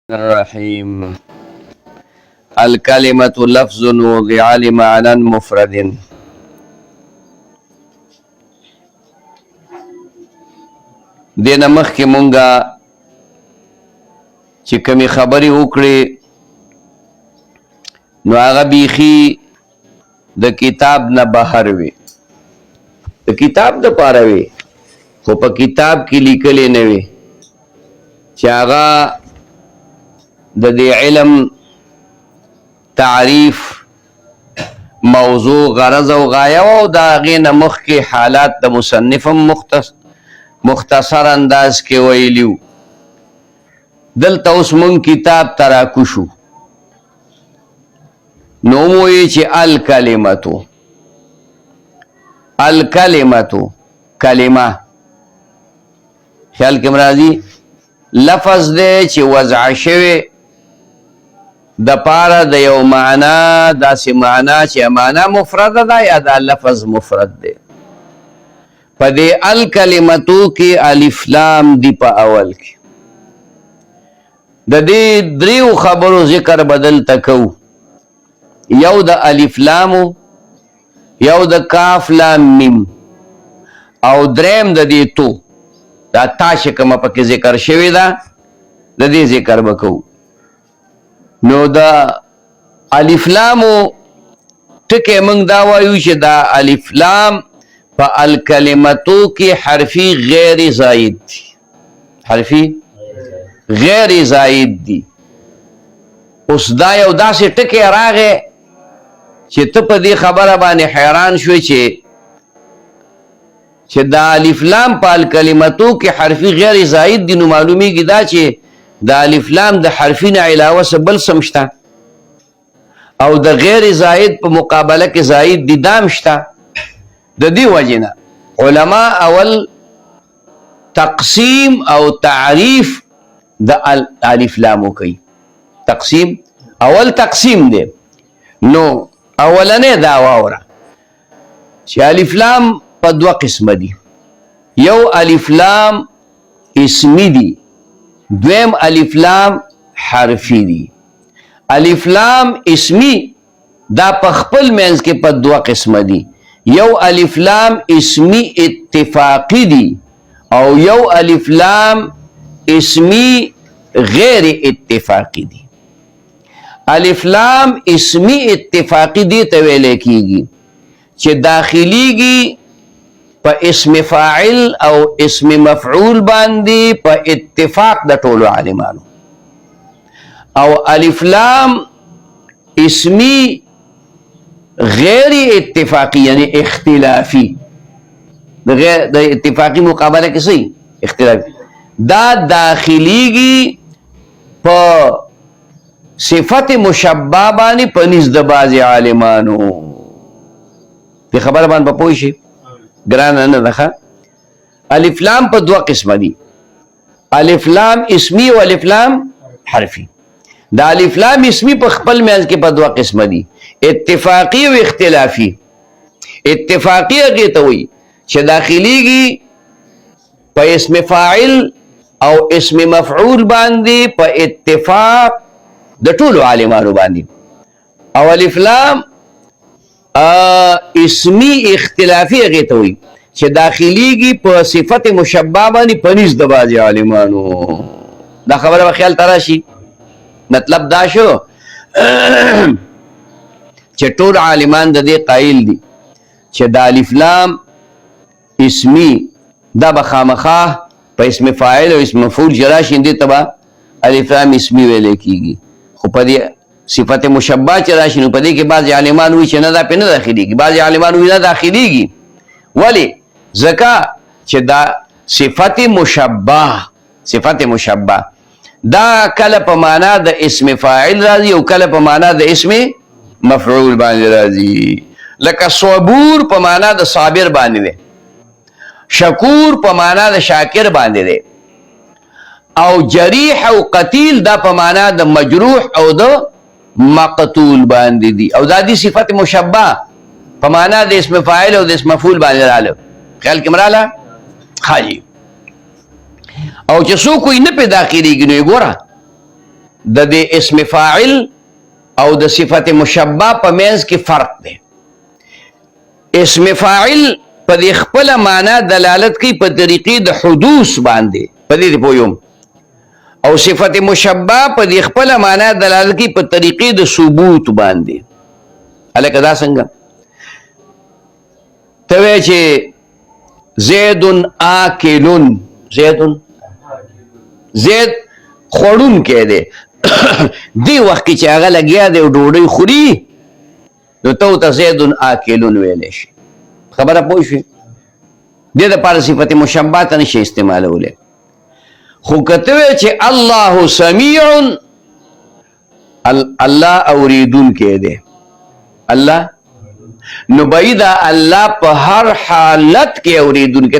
الرحيم. الكلمة لفظ وضع لمعنى مفرد. دینه مخکې مونږه چې کومې خبرې وکړې نو هغه بیخي د کتاب نه بهر وي، د کتاب دپاره وي، خو په کتاب کې لیکلې نه وي چې هغه د دې علم تعریف موضوع غرض او غایه او د هغې نه مخکې حالات د مصنف هم مختصر انداز کې ویلیو. دلته اوس مونږ کتاب ته راکوشو نو وایي چې الکلمتو کلمه خیال کې راځي لفظ دی چې وضع شوی د پاره د یو معنا، داسې معنا چې معنا مفرده ده یا دا لفظ مفرد دی. په دې الکلمتو کې الف لام دی په اول کې. د دې دریو خبرو ذکر بدل تکو، یو د الف لامو، یو د کاف لام میم، او دریم د دې تو دا تا چې کومه پکې ذکر شوې ده د دې ذکر وکړو. نو دا الف لامو ټکي موږ دا وایو چې دا الف لام په الکلمتو کې حرفي غیر زائد دي، حرفي غیر زائد دي. اوس دا یو داسې ټکی راغی چې ته په دې خبره باندې حیران شوې چې دا الف لام په الکلمتو کې حرفي غیر زائد دي، نو معلومیږي دا چې د الف لام د حرفي نه علاوه څه بل څه شته او د غیر زائد په مقابله کې زائد دي دام شته. د دې وجې نه علما اول تقسیم او تعریف د الف لامو کوي. تقسیم اول تقسیم دی. نو اولنې دا واوره چې الف لام په دوه قسمه دي، یو الف لام اسمی دي، دویم الف لام حرفی دي. الف لام اسمی دا په خپل منځ کې په دوه قسمه دي، یو الف لام اسمی اتفاقی دی او یو الف لام اسمی غیر اتفاقی دی. الف لام اسمی اتفاقی دی ته ویل کیږي چې داخليږي په اسم فاعل او اسم مفعول باندې په اتفاق د ټولو عالمانو، او الف لام اسمی غیر اتفاقی یعنی اختلافی، د اتفاقی مقابله کې صحیح اختلافی، دا داخليږي په صفت مشبہ باندې په نزد بعض عالمانو. په خبره باندې پوه شئ ګرانه نه ده. الف لام په دوه قسمه دي، الف لام اسمی او الف لام حرفی. دا الف لام اسمی په خپل منځ کې په دوه قسمه دي، اتفاقی او اختلافی. اتفاقی هغه ته وایي چې داخليږي په اسم فاعل او اسم مفعول باندې په اتفاق د ټولو عالمانو باندې، او الف لام اسمی اختلافی هغه ته وایي چې داخليږي په صفت مشبہ باندې په نزد د بعض عالمانو. دا خبره په خیال تراشي. مطلب دا شو چې ټول عالمان د دې قائل دي چې د الف لام اسمی دا به خامخا په اسم فاعل او اسم مفعول جراشي دې تبا الف لام اسمی ویل کیږي، خو په دې صفت مشبہ چې راشي نو په دې کې بعض عالمان وایي چې نه دا په نه داخليږي، بعض عالمان وایي نه داخليږي. ولی ځکه چې دا صفت مشبہ دا کله په معنا د اسم فاعل راځي او کله په معنا د اسم مفعول باندې راځي. لکه صبور په معنا د صابر باندې دی، شکور په معنا د شاکر باندې دی، او جریح او قتیل دا په معنا د مجروح او د مقتول باندې دي، او دا دي صفت مشبہ په معنا د اسم فاعل او د اسم مفعول باندې رااله. خیال کې مراله خالی او چې څوک یې نه پیدا کېږي نو ګوره د دې اسم فاعل او د صفت مشبہ په منځ کې فرق دی. اسم فاعل په دې خپل معنا دلالت کوي په طریقې د حدوث باندې، په دې پوهیږم، او صفت مشبہ په دې خپل معنا دلالت کوي په طریقې د ثبوت باندې. الکه دا څنګه ته وایې چې زید آکلون، زید خوړون کې دی دی وخت کې چې هغه لګیا دی او ډوډۍ خوري نو ته ورته زید آکلون ویلی شي. خبره پوه شوې؟ دې دپاره صفت مشبہ ته نشي استعمالولی. خو که ته وایې چې الله سمیع، الله اوریدونکی دی، الله نو بعیده الله په هر حالت کې اوریدونکی.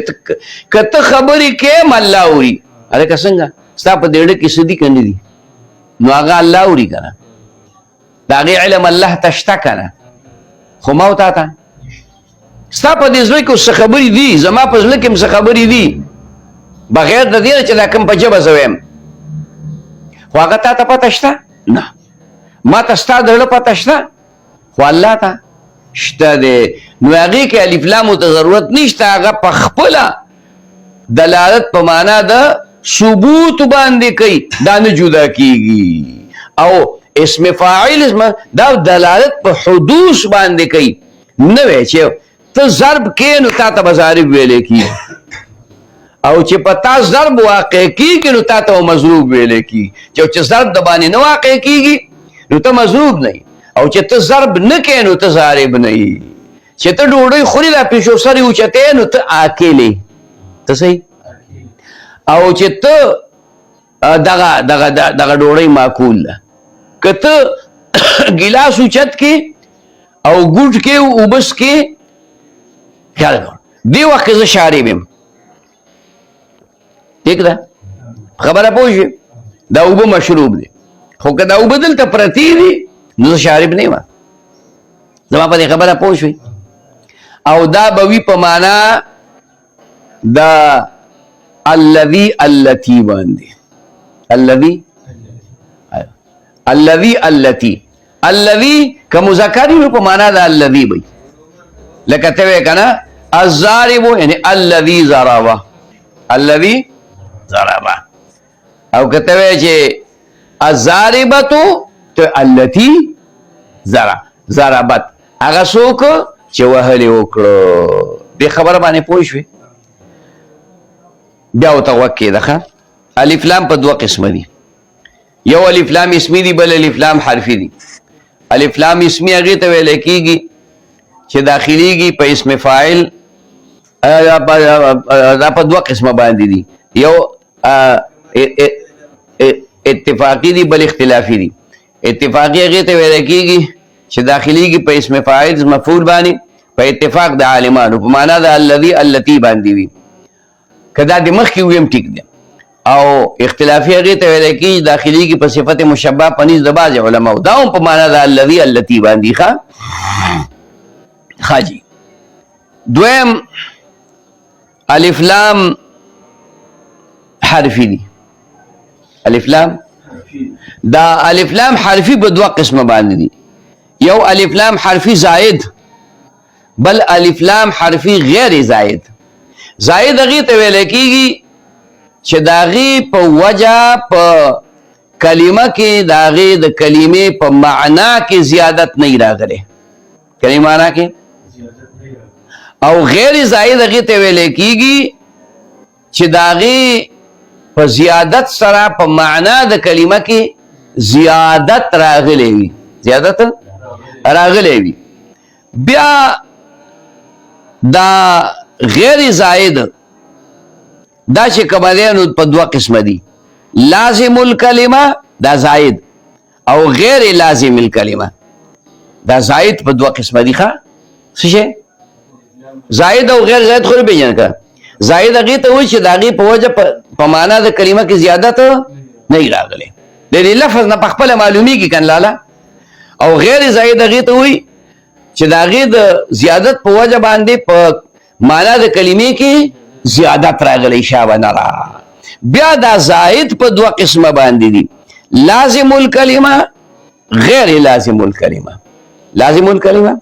که ته خبرې کې هم الله اوري. هلکه څنګه ستا په دېړه کې څه دي که نه دي نو هغه الله اوري که نه، د هغې علم الله ته شته که نه. خو ما او تا ته ستا په دې زړه کې اوس څه خبرې دي، زما په زړه کې هم څه خبرې دي بغیر د دې نه چې دا کوم په ژبه زه وایم، خو هغه تا ته پته شته نه. ما ته ستا د زړه پته شته خو الله ته شته دی. نو هغې کې الف لامو ته ضرورت نشته، هغه په خپله دلالت په معنا د ثبوت باندې کوي، دا نه جدا کیږي. او اسم فاعل دا دلالت په حدوث باندې کوي. نه وایي چې ته ضرب کې نو تا ته به ضارب ویلی کېږي، او چې په تا ضرب واقع کېږي نو تا ته مضروب ویلی کېږي. چې ضرب د باندې نه واقع کېږي نو ته مضروب نه یې، او چې ته ضرب نه کوې نو ته ضارب نه یې. چې ته ډوډۍ خوري دا پیشو سر یې اوچتې نو ته آکل یې، ته صحیح. او چې ته دغه ډوډۍ معقول ده. که ته ګیلاس اوچت کې او ګوټ کې اوبس کې خیال کړه دې وخت کې زه شارب یم، ٹھیک ده خبره پوه شوې؟ دا اوبه مشروب دی، خو که دا اوبه دلته پرتې دي نو زه شارب نه یم. زما په دې خبره پوه شوې؟ او دا به وي په معنا د الذي التي باندې. الذي که مذکر وي په معنا د الذي وي، لکه ته وایې که نه الضارب یعنی الذي ضرب، او که ته وایې چې الضاربة ته التي ضربت، هغه څوک چې وهلې وکړو. دې خبره باندې پوه شوې؟ بیا ورته غوږ کېږده. الف لام په دوه قسمه دي، یو الف لام اسمي دي، بل الف لام حرفي دي. الف لام اسمي هغې ته ویلی کېږي چې داخليږي په اسم فاعل. دا په دوه قسمه باندې دي، یو اتفاقی دي بل اختلافي دي. اتفاقی هغې ته ویلی کېږي چې داخليږي په اسم فاعل مفعول باندې په اتفاق د عالمانو په معنا د الذي التي باندې وي، که دا د مخکې ویم ټیک دی. او اختلافي هغې ته ویلی کېږي داخليږي په صفت مشبہ په نزد د بعضې علماو، دا هم په معنا د الذي التي باندې. ښه جي. دویم الف لام حرفي دي. الف لام دا الف لام حرفي په دوه قسمه باندې دي، یو الف لام حرفي زائد، بل الف لام حرفي غیر زائد. زائد هغې ته ویلی کېږي چې د هغې په وجه په کلمه کې د هغې د کلمې په معنا کې زیادت نه راغلی، کلمې معنا کې. او غیر زائد هغې ته ویلی کېږي چې د هغې په زیادت سره په معنا د کلمه کې زیادت راغلی وي، زیادت راغلی وي. بیا دا غیر زائد دا چې کومه دی نو په دوه قسمه دي، لازم الکلمه دا زائد او غیر لازم الکلمه دا زائد په دوه قسمه دي. ښه څه شی زائد او غیر زائد خو نه پېژنه که زائد هغې ته وایي چې د هغې په وجه په معنا د کلمه کې زیادت نه راغلی، د دې لفظ نه په خپله معلومیږي که لاله. او غیر زائد هغې ته وایي چې د هغې د زیادت په وجه باندې په معنا د کلمې کې زیادت راغلی شابه نره. بیا دا زائد په دوه قسمه باندې دي، لازم الکلمه غیر لازم الکلمه. لازم الکلمه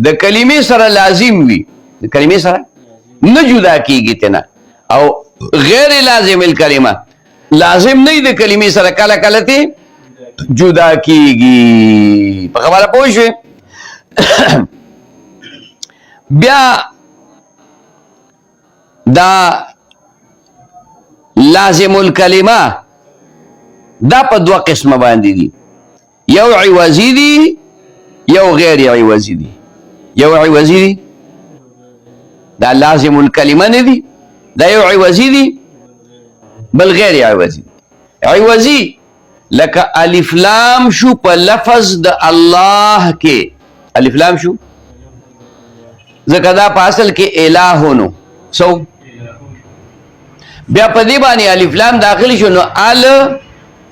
د کلمې سره لازم وي، د کلمې سره نه جدا کیږي تنه، او غیر لازم الکلمه لازم نه د کلمې سره کله کله ته جدا کیږي. په خبره پوه شئ. بیا دا لازم الکلمه دا په دوه قسمه باندې دي، یو عوضی دي یو غیر عوضی دي. یو عوضی دي دا لازم الکلمه نه دي، دا یو عوضی دي بل غیر عوضی. عوضی لکه الف لام شو په لفظ د الله کې، الف لام شو ځکه دا په اصل کې الہونو سو، بیا په دې باندې الف لام داخل شو نو ال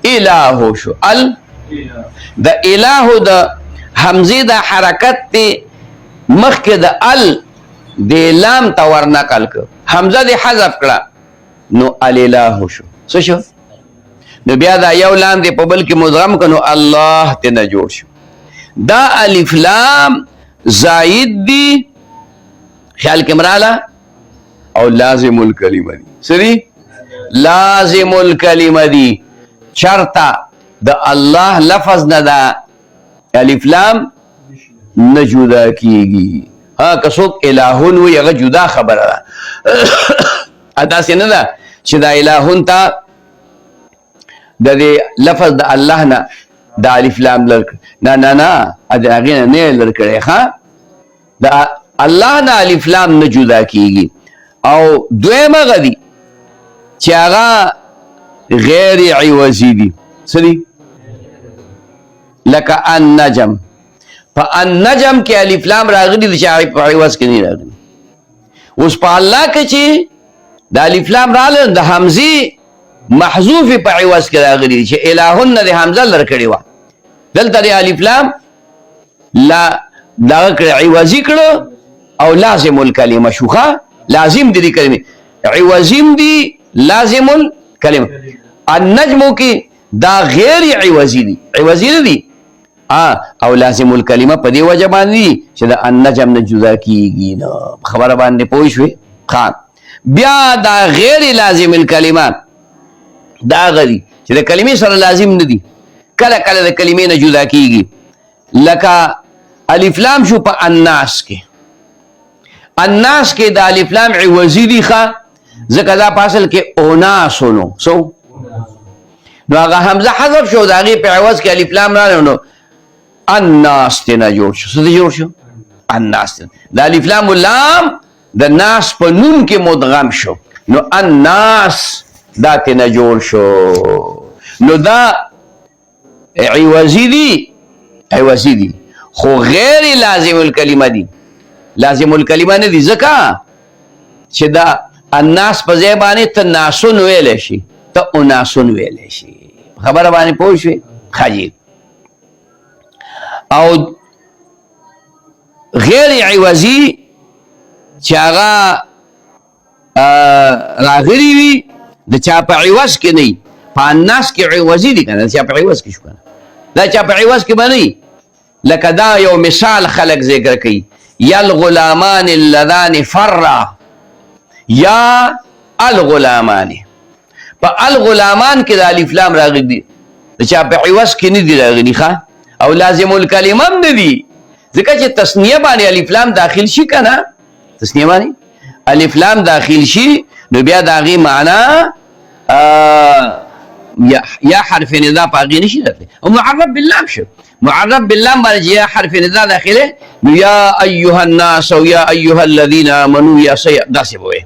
الہ شو. ال د الہ د حمزه د حرکت ته مخکې د ال د لام ته ورنقل ک، حمزه د حذف کړه نو ال الہ شو. څه شو؟ نو بیا دا یو لام دی په بل کې مدغم کنو الله ته نه جوړ شو. دا الف لام زائد دی، خیال کې مراله، او لازم الکلمه دی. سری لازم الکلمه دی، چرتا د الله لفظ نه دا الف لام نه جدا کیږي. ها که څوک الہون وي هغه جدا خبره ده. ادا څنګه ده چې دا الہون ته د دې لفظ د الله نه د الف لام لرک نه نه نه د هغې نه لرکړی. ښه د الله نه الف لام نه جدا کیږي. او دویم هغه دي چې هغه غیر عوضی دي. څه دي؟ لکه النجم، په النجم کې الف لام راغلي دي چې په عوض کې نه راغلي. اوس په الله کې چې د الف لام راغله د حمزه محذوف په عوض کې راغلي دي چې الہن د حمزه لرکړي وه، دلته د الف لام لا دغه کړه عوضي کړه او لازم الکلمه شوخه. لازم دي کلمه، عوضیم دي لازم الکلمه. النجمو کې دا غیر عوضی دي، عوضی نه دي او لازم الکلمه په دې وجه باندې چې د النجم نه جدا کیږي. نو خبره باندې پوه شوې. بیا دا غیر لازم الکلمه دا غدي چې د کلمې سره لازم نه دي، کله کله د کلمې نه جدا کیږي. لکه الف لام شو په الناس کې، الناس کې د الف لام عوضی دي ښه ځکه دا په اصل کې اوناسونو سو، نو هغه حمزه حذف شو، د هغې په عوض کې الف لام راغلی نو الناس ته نه جوړ شو. څه ته جوړ شو؟ الناس ته. د الف لام لام د ناس په نون کې مدغم شو نو الناس دا ته نه جوړ شو. نو دا عوضی دي، عوضی دي خو غیر لازم الکلمه دي. لازم الکلمه نه دي ځکه چې دا الناس په ځای باندې ته ناسون ویلی شي، ته اناسون ویلی شي. خبره باندې پوه شوې؟ ښه. او غیر عوضی چې هغه راغلي وي د چا په عوض کې نه، په الناس کې عوضی دي که نه، د چا په عوض کې شو که نه، دا چا په عوض کې به نه. لکه دا یو مثال خلک ذکر کوي، یا الغلامان اللذان فرا، یا الغلامان. په الغلامان کې د الف لام راغلي دي، د چا په عوض کې نه دي راغلي ښه. او لازم الکلمه هم نه دي ځکه چې تسنیه باندې الف لام داخل شي که نه، تسنیه باندې الف لام داخل شي نو بیا د هغې معنا یا حرف ندا په هغې نشي راتلی. او معرب باللام شو، معرب باللام باندې چې یا حرف ندا داخله نو یا ایها الناس او یا ایها الذین آمنوا یا داسې به وایي.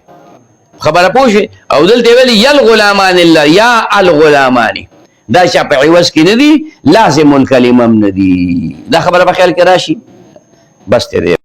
خبره پوه شوې؟ او دلته ویلي یا الغلامان یا الغلامان، دا چا په عوض کې نه دي، لازم الکلمه هم نه دي. دا خبره په خیال کې راشي. بس ته دی.